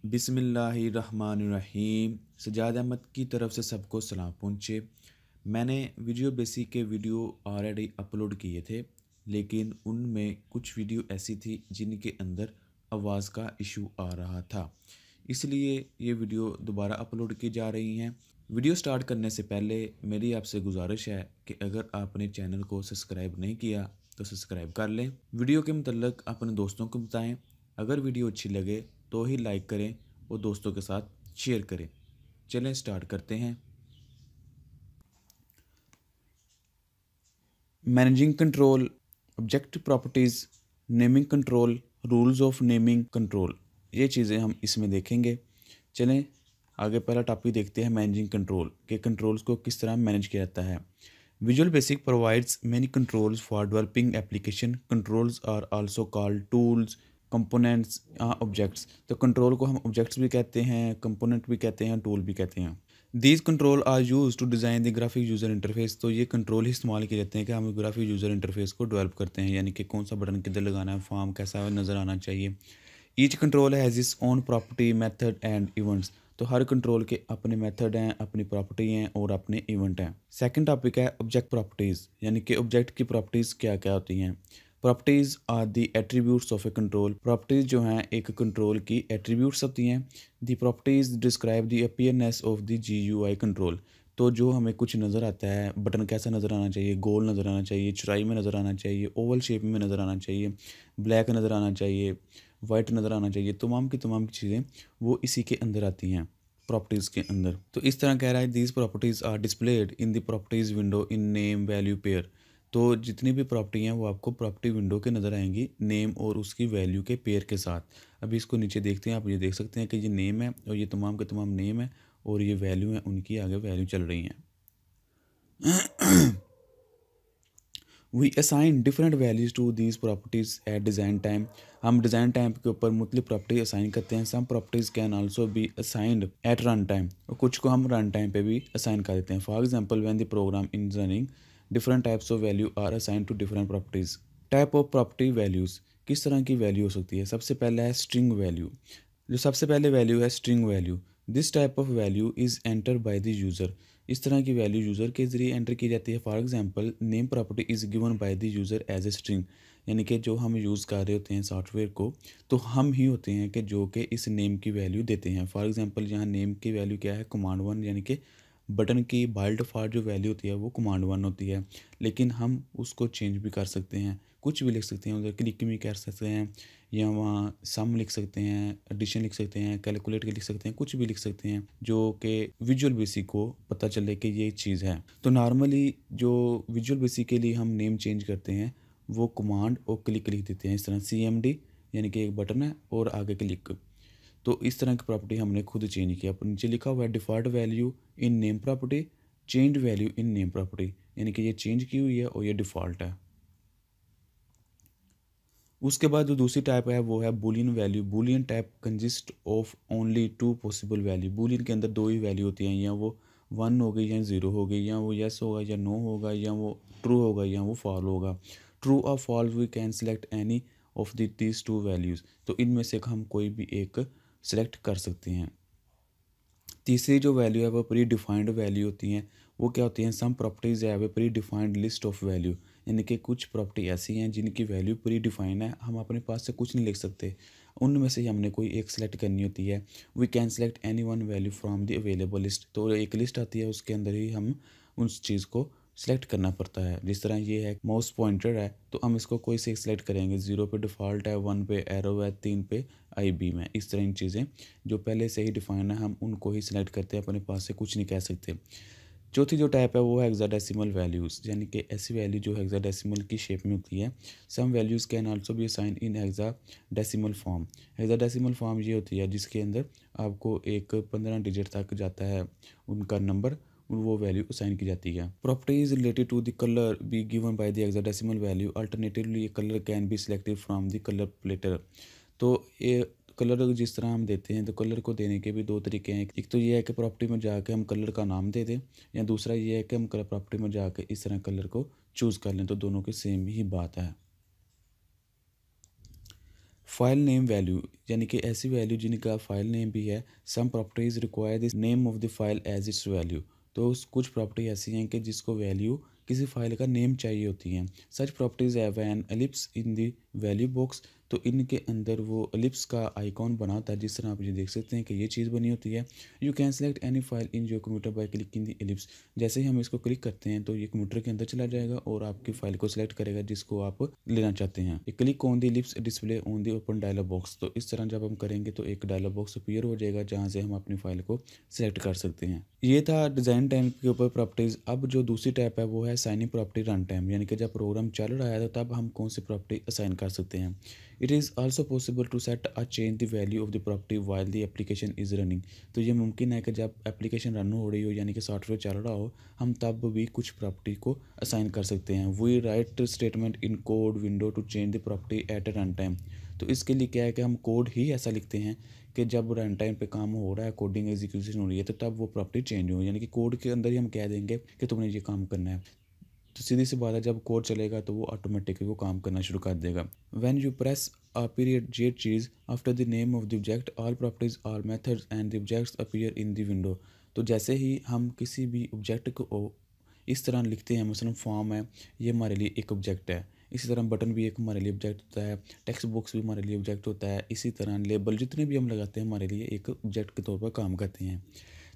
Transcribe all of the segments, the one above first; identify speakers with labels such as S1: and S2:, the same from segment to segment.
S1: बिस्मिल्लाहिर्रहमानिर्रहीम। सजाद अहमद की तरफ से सबको सलाम पहुँचे। मैंने वीडियो बेसिक के वीडियो ऑलरेडी अपलोड किए थे, लेकिन उनमें कुछ वीडियो ऐसी थी जिनके अंदर आवाज़ का इशू आ रहा था, इसलिए ये वीडियो दोबारा अपलोड की जा रही हैं। वीडियो स्टार्ट करने से पहले मेरी आपसे गुजारिश है कि अगर आपने चैनल को सब्सक्राइब नहीं किया तो सब्सक्राइब कर लें। वीडियो के मतलब अपने दोस्तों को बताएं। अगर वीडियो अच्छी लगे तो ही लाइक करें और दोस्तों के साथ शेयर करें। चलें स्टार्ट करते हैं। Managing control, object properties, naming control, rules of naming control, ये चीज़ें हम इसमें देखेंगे। चलें आगे पहला टॉपिक देखते हैं, मैनेजिंग कंट्रोल के कंट्रोल्स को किस तरह मैनेज किया जाता है। Visual Basic provides many controls for developing application. Controls are also called tools, components, objects. तो कंट्रोल को हम ऑब्जेक्ट्स भी कहते हैं, कंपोनेंट भी कहते हैं, टूल भी कहते हैं। These control are use to design the graphic user interface. तो ये कंट्रोल ही इस्तेमाल किए जाते हैं कि हम ग्राफिक यूज़र इंटरफेस को डेवलप करते हैं, यानी कि कौन सा बटन किधर लगाना है, फॉर्म कैसा नज़र आना चाहिए। Each control has its own property, method and events. तो हर कंट्रोल के अपने मेथड हैं, अपनी प्रॉपर्टी हैं और अपने इवेंट हैं। सेकंड टॉपिक है ऑब्जेक्ट प्रॉपर्टीज़, यानी कि ऑब्जेक्ट की प्रॉपर्टीज़ क्या क्या होती हैं। Properties are the attributes of a control. Properties जो हैं एक कंट्रोल की एट्रीब्यूट्स होती हैं। The properties describe the appearance of the GUI control. तो जो हमें कुछ नज़र आता है, बटन कैसा नज़र आना चाहिए, गोल नज़र आना चाहिए, चौड़ाई में नज़र आना चाहिए, ओवल शेप में नज़र आना चाहिए, ब्लैक नज़र आना चाहिए, वाइट नज़र आना चाहिए, तमाम की चीज़ें वो इसी के अंदर आती हैं, प्रॉपर्टीज़ के अंदर। तो इस तरह कह रहा है, these properties are displayed in the properties window in name value pair. तो जितनी भी प्रॉपर्टी हैं वो आपको प्रॉपर्टी विंडो के नज़र आएंगी, नेम और उसकी वैल्यू के पेयर के साथ। अभी इसको नीचे देखते हैं, आप ये देख सकते हैं कि ये नेम है और ये तमाम के तमाम नेम है और ये वैल्यू है, उनकी आगे वैल्यू चल रही हैं। We assign different values to these properties at design time. हम डिज़ाइन टाइम के ऊपर मुख्तलिफ प्रॉपर्टी असाइन करते हैं। Some properties can also be assigned at run time, और कुछ को हम रन टाइम पे भी असाइन कर देते हैं। For example when the program in running different types of value are assign to different properties. Type of property values, किस तरह की वैल्यू हो सकती है। सबसे पहला है स्ट्रिंग वैल्यू। जो सबसे पहले वैल्यू है string value. This type of value is enter bye the user. इस तरह की वैल्यू यूज़र के ज़रिए एंटर की जाती है। For example name property is given by the user as a string, यानी कि जो हम यूज़ कर रहे होते हैं सॉफ्टवेयर को, तो हम ही होते हैं कि जो कि इस नेम की वैल्यू देते हैं। फॉर एग्जांपल यहाँ नेम की वैल्यू क्या है, कमांड 1, यानी कि बटन की बाय डिफ़ॉल्ट जो वैल्यू होती है वो कमांड 1 होती है, लेकिन हम उसको चेंज भी कर सकते हैं, कुछ भी लिख सकते हैं, उधर क्लिक भी कर सकते हैं, या वहाँ सम लिख सकते हैं, एडिशन लिख सकते हैं, कैलकुलेट के लिख सकते हैं, कुछ भी लिख सकते हैं जो कि विजुअल बेसिक को पता चले कि ये चीज़ है। तो नॉर्मली जो विजुअल बेसिक के लिए हम नेम चेंज करते हैं वो कमांड और क्लिक लिख देते हैं, इस तरह CMD, यानी कि एक बटन है और आगे क्लिक। तो इस तरह की प्रॉपर्टी हमने खुद चेंज किया। पर नीचे लिखा हुआ है default value in name property, change value in name property, यानी कि ये चेंज की हुई है और ये डिफ़ॉल्ट है। उसके बाद जो दूसरी टाइप है वो है Boolean value. Boolean type consist of only 2 possible value. Boolean के अंदर 2 ही वैल्यू होती हैं, या वो 1 हो गई या 0 हो गई, या वो येस होगा या नो होगा, या वो ट्रू होगा या वो फॉल होगा। ट्रू और false we can select any of these 2 values. तो इनमें से हम कोई भी एक सेलेक्ट कर सकते हैं। तीसरी जो वैल्यू है वो प्री डिफाइंड वैल्यू होती हैं। वो क्या होती हैं, सम प्रॉपर्टीज़ है वे predefined list of value, यानी कि कुछ प्रॉपर्टी ऐसी हैं जिनकी वैल्यू प्री डिफाइन है, हम अपने पास से कुछ नहीं लिख सकते, उनमें से हमने कोई एक सेलेक्ट करनी होती है। We can select any one value from the available list. तो एक लिस्ट आती है, उसके अंदर ही हम उस चीज़ को सेलेक्ट करना पड़ता है। जिस तरह ये है माउस पॉइंटर है, तो हम इसको कोई से सेलेक्ट करेंगे, 0 पे डिफ़ॉल्ट है, 1 पे एरो है, 3 पे आई बीम है। इस तरह की चीज़ें जो पहले से ही डिफाइन है हम उनको ही सिलेक्ट करते हैं, अपने पास से कुछ नहीं कह सकते। चौथी जो टाइप है वो है हेक्साडेसिमल वैल्यूज़, यानी कि ऐसी वैल्यू जो हेक्साडेसिमल की शेप में होती है। Some values can also be assign in hexadecimal form. Hexadecimal form ये होती है जिसके अंदर आपको एक 15 डिजिट तक जाता है उनका नंबर, वो वैल्यू असाइन की जाती है। Properties related to the colour be given by the hexadecimal value. Alternatively colour can be selected from the colour platter. तो ये कलर जिस तरह हम देते हैं, तो कलर को देने के भी 2 तरीके हैं। एक तो ये है कि प्रॉपर्टी में जाके हम कलर का नाम दे दें, या दूसरा ये है कि हम कलर प्रॉपर्टी में जाके इस तरह कलर को चूज़ कर लें। तो दोनों की सेम ही बात है। फाइल नेम वैल्यू यानी कि ऐसी वैल्यू जिनका फाइल नेम भी है। Some properties require the name of the file as its value. तो कुछ प्रॉपर्टी ऐसी हैं कि जिसको वैल्यू किसी फाइल का नेम चाहिए होती हैं। Such properties have an ellipse in the value box. तो इनके अंदर वो एलिप्स का आइकॉन बना होता है, जिस तरह आप ये देख सकते हैं कि ये चीज़ बनी होती है। You can select any file in your computer by clicking the ellipse. जैसे ही हम इसको क्लिक करते हैं तो ये कंप्यूटर के अंदर चला जाएगा और आपकी फाइल को सिलेक्ट करेगा जिसको आप लेना चाहते हैं। ये click on the ellipse display on the open dialog box. तो इस तरह जब हम करेंगे तो एक डायलॉग बॉक्स अपीयर हो जाएगा जहाँ से हम अपनी फाइल को सिलेक्ट कर सकते हैं। ये था डिज़ाइन टाइम के ऊपर प्रॉपर्टीज़। अब जो दूसरी टाइप है वो है साइनिंग प्रॉपर्टी रन टाइम, यानी कि जब प्रोग्राम चल रहा है तो तब हम कौन सी प्रॉपर्टी असाइन कर सकते हैं। It is also possible to set a change the value of the property while the application is running. तो ये मुमकिन है कि जब एप्लीकेशन रन हो रही हो यानी कि सॉफ्टवेयर चल रहा हो, हम तब भी कुछ प्रॉपर्टी को असाइन कर सकते हैं। We write statement in code window to change the property at a run time. तो इसके लिए क्या है कि हम कोड ही ऐसा लिखते हैं कि जब रन टाइम पे काम हो रहा है, कोडिंग एग्जीक्यूशन हो रही है, तो तब वो प्रॉपर्टी चेंज हो, यानी कि कोड के अंदर ही हम कह देंगे कि तुमने ये काम करना है। तो सीधी सी बात है, जब कोड चलेगा तो वो ऑटोमेटिकली वो काम करना शुरू कर देगा। When you press a period जे चीज after the name of the object all properties all methods and the objects appear in the window. तो जैसे ही हम किसी भी ऑब्जेक्ट को इस तरह लिखते हैं, मसलन फॉर्म है, ये हमारे लिए एक ऑब्जेक्ट है। इसी तरह बटन भी एक हमारे लिए ऑब्जेक्ट होता है, टेक्स्ट बॉक्स भी हमारे लिए ऑब्जेक्ट होता है। इसी तरह लेबल जितने भी हम लगाते हैं हमारे लिए एक ऑब्जेक्ट के तौर पर काम करते हैं।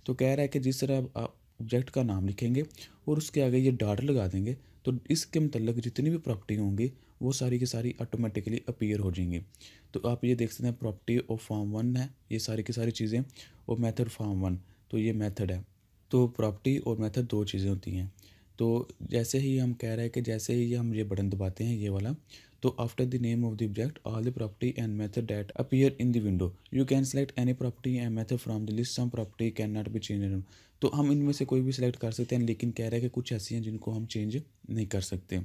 S1: तो कह रहा है कि जिस तरह आप ऑब्जेक्ट का नाम लिखेंगे और उसके आगे ये डॉट लगा देंगे तो इसके मतलब जितनी भी प्रॉपर्टी होंगी वो सारी की सारी ऑटोमेटिकली अपीयर हो जाएंगी। तो आप ये देख सकते हैं प्रॉपर्टी ऑफ फॉर्म 1 है ये सारी की सारी चीज़ें, और मेथड फॉर्म 1, तो ये मेथड है। तो प्रॉपर्टी और मेथड दो चीज़ें होती हैं। तो जैसे ही हम कह रहे हैं कि जैसे ही हम ये बटन दबाते हैं ये वाला, तो after the name of the object all the property and method that appear in the window you can select any property and method from the list. Sum property can not B change. तो हम इनमें से कोई भी select कर सकते हैं, लेकिन कह रहा है कि कुछ ऐसी हैं जिनको हम चेंज नहीं कर सकते।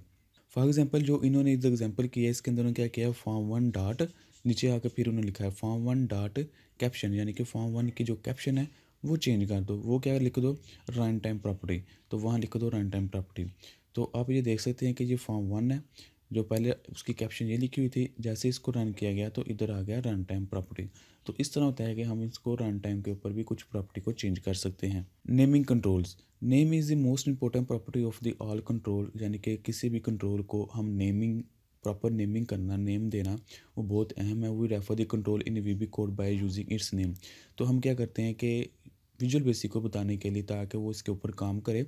S1: फॉर एग्जाम्पल जो इन्होंने इस एग्जाम्पल किया है इसके अंदर उन्होंने क्या किया, फॉर्म 1 डॉट नीचे आकर फिर उन्होंने लिखा है फॉर्म 1 डॉट कैप्शन, यानी कि फॉर्म 1 की जो कैप्शन है वो चेंज कर दो। वो क्या लिख दो, रन टाइम प्रॉपर्टी, तो वहाँ लिख दो रन टाइम प्रॉपर्टी। तो आप ये देख सकते हैं कि ये फॉर्म 1 है, जो पहले उसकी कैप्शन ये लिखी हुई थी, जैसे इसको रन किया गया तो इधर आ गया रन टाइम प्रॉपर्टी। तो इस तरह होता है कि हम इसको रन टाइम के ऊपर भी कुछ प्रॉपर्टी को चेंज कर सकते हैं। Naming controls. Name is the most important property of the all control, यानी कि किसी भी कंट्रोल को हम नेमिंग, प्रॉपर नेमिंग करना, नेम देना वो बहुत अहम है। We refer the control in VB code by using its name. तो हम क्या करते हैं कि विजुअल बेसिक को बताने के लिए ताकि वो इसके ऊपर काम करे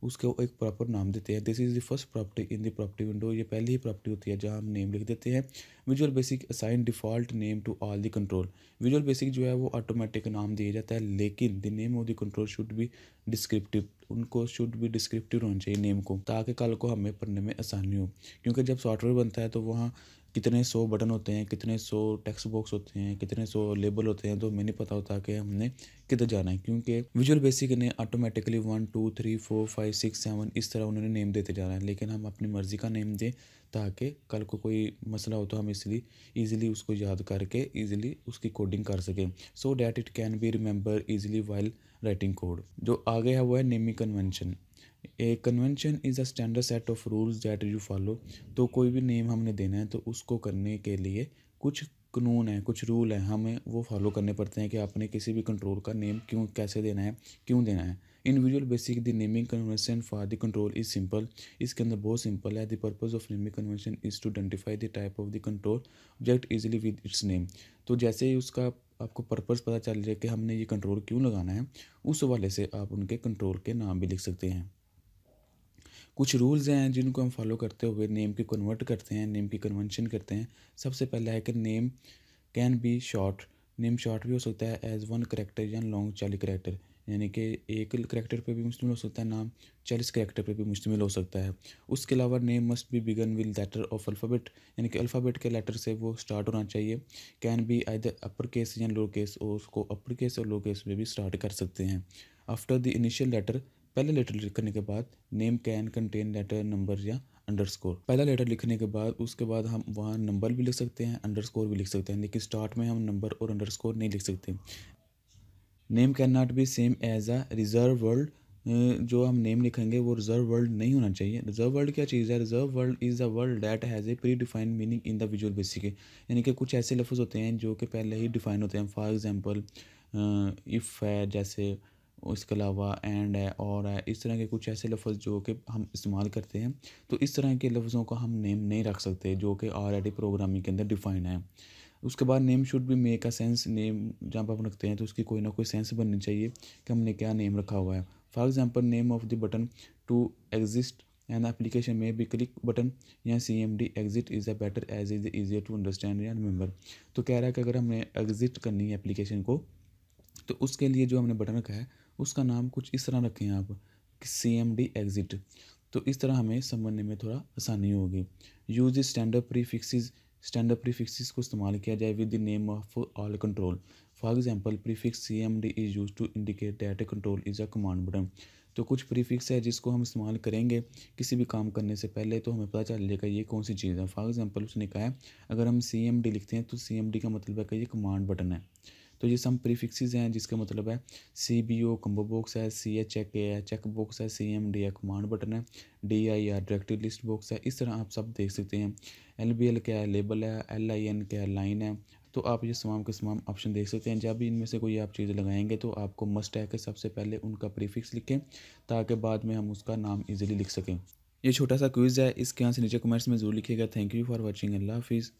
S1: उसको एक प्रॉपर नाम देते हैं। This is the first property in the property window. ये पहली ही प्रॉपर्टी होती है जहाँ हम नेम लिख देते हैं। Visual Basic assign default name to all the control. Visual Basic जो है वो ऑटोमेटिक नाम दिया जाता है, लेकिन the name of the control should be descriptive. उनको शुड बी डिस्क्रिप्टिव होना चाहिए नेम को, ताकि कल को हमें पढ़ने में आसानी हो। क्योंकि जब सॉफ्टवेयर बनता है तो वहाँ कितने 100 बटन होते हैं, कितने 100 टेक्स्ट बॉक्स होते हैं, कितने 100 लेबल होते हैं, तो हमें नहीं पता होता कि हमने किधर जाना है। क्योंकि विजुअल बेसिक ने ऑटोमेटिकली 1 2 3 4 5 6 7 इस तरह उन्होंने नेम देते जाना है, लेकिन हम अपनी मर्ज़ी का नेम दें ताकि कल को कोई मसला हो तो हम इसलिए ईज़िली उसको याद करके ईज़िली उसकी कोडिंग कर सकें, so that it can be remember easily while writing code. जो आगे है वो है naming convention. A convention is a standard set of rules that you follow. तो कोई भी नेम हमने देना है तो उसको करने के लिए कुछ कानून है, कुछ रूल है, हमें वो फॉलो करने पड़ते हैं कि आपने किसी भी कंट्रोल का नेम क्यों कैसे देना है, क्यों देना है। In Visual Basic the naming convention for the control is simple. इसके अंदर बहुत सिंपल है। The purpose of naming convention is to identify the type of the control object easily with its name. तो जैसे ही उसका आपको पर्पज़ पता चल जाए कि हमने ये कंट्रोल क्यों लगाना है, उस हवाले से आप उनके कंट्रोल के नाम भी लिख सकते हैं। कुछ रूल्स हैं जिनको हम फॉलो करते हुए नेम की कन्वर्ट करते हैं, नेम की कन्वेंशन करते हैं। सबसे पहला है कि name can be short. Name short भी हो सकता है एज 1 करेक्टर या लॉन्ग 40 करेक्टर, यानी कि एक करेक्टर पे भी मुश्तमिल हो सकता है नाम, 40 करेक्टर पे भी मुश्तमिल हो सकता है। उसके अलावा name must be begin with letter of alphabet, यानी कि अल्फ़ाबेट के लेटर से वो स्टार्ट होना चाहिए। Can be either upper case या लोअर केस, और उसको अपर केस और लोअर केस में भी स्टार्ट कर सकते हैं। आफ्टर द इनिशियल लेटर, पहले लेटर लिखने के बाद name can contain letter, number या अंडरस्कोर। पहला लेटर लिखने के बाद उसके बाद हम वहाँ नंबर भी लिख सकते हैं, अंडरस्कोर भी लिख सकते हैं, लेकिन स्टार्ट में हम नंबर और अंडरस्कोर नहीं लिख सकते। Name can not be same as a reserve word जो हम नेम लिखेंगे वो रिजर्व वर्ड नहीं होना चाहिए। रिजर्व वर्ड क्या चीज़ है? Reserve word is a word that has a pre defined meaning in the visual basic, यानी कि कुछ ऐसे लफ्ज़ होते हैं जो कि पहले ही डिफाइन होते हैं। फॉर एग्जांपल इफ़ है, जैसे इसके अलावा एंड है, और है, इस तरह के कुछ ऐसे लफ्ज़ जो कि हम इस्तेमाल करते हैं। तो इस तरह के लफ्ज़ों का हम नेम नहीं रख सकते जो कि ऑलरेडी प्रोग्रामिंग के अंदर डिफाइन है। उसके बाद नेम शुड भी मेक अ सेंस। नेम जब आप रखते हैं तो उसकी कोई ना कोई सेंस बननी चाहिए कि हमने क्या नेम रखा हुआ है। For example name of the button to exist an application में बी क्लिक बटन या CMD exit is a better as is easier to understand या रिमेंबर। तो कह रहा है कि अगर हमने एग्जिट करनी है एप्लीकेशन को, तो उसके लिए जो हमने बटन रखा है उसका नाम कुछ इस तरह रखें आप, CMD एग्जिट। तो इस तरह हमें समझने में थोड़ा आसानी होगी। Use standard prefixes. Standard prefixes को इस्तेमाल किया जाए with the name of all control. For example prefix CMD is use to indicate that a control is a command button. तो कुछ प्रीफिक्स है जिसको हम इस्तेमाल करेंगे किसी भी काम करने से पहले, तो हमें पता चल जाएगा ये कौन सी चीज़ है। फॉर एग्जांपल उसने कहा है अगर हम CMD लिखते हैं तो CMD का मतलब है कि ये कमांड बटन है। तो ये सम प्रीफिक्सेस हैं जिसका मतलब है CBO कम्बो बॉक्स है, CHEK है चेक बॉक्स है, CMD है कमांड बटन है, DIR डायरेक्टरी लिस्ट बॉक्स है। इस तरह आप सब देख सकते हैं। LBL क्या है? लेबल है। LIN क्या है? लाइन है। तो आप ये तमाम के तमाम ऑप्शन देख सकते हैं। जब भी इनमें से कोई आप चीज़ लगाएंगे तो आपको मस्ट है कि सबसे पहले उनका प्रीफिक्स लिखें ताकि बाद में हम उसका नाम ईजिली लिख सकें। ये छोटा सा क्विज़ है, इसके यहाँ से नीचे कमेंट्स में ज़रूर लिखिएगा। Thank you for watching. अल्लाह हाफिज़।